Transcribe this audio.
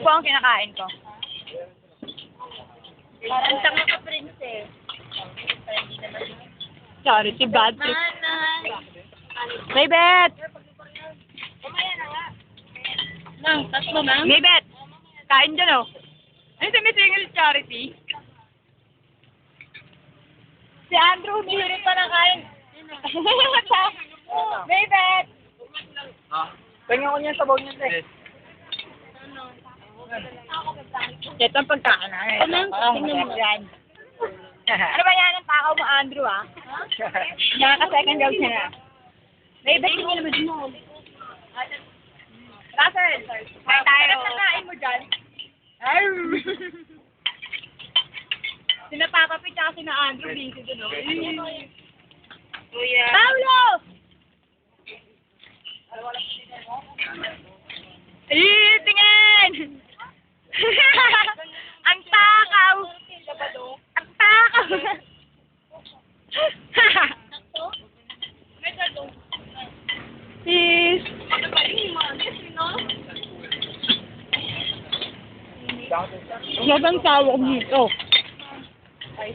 Po ang kinakain ko. Parang tanga ka, princess. Charity bad trip. Manay. Maybet! Nang, tatlo na? Maybet! Kain dyan oh. Ano sumisingil charity? Si Andrew humihirit pa ng kain. Maybet! Tingnan ko niya sa bawang niya, Ito ang pagkaan na. Tingnan mo. Yan. Ano ba yan ang takaw mo, Andrew, ah? Nakaka-second job siya na. Maybet, hindi naman mo. Russell, kain tayo. Ano kain mo dyan? Sina Papa P tsaka sina Andrew, busy dun, oh. Kuya. Paulo! Tingin! Ang takaw! Ang takaw! Sis! Sobrang tawag dito.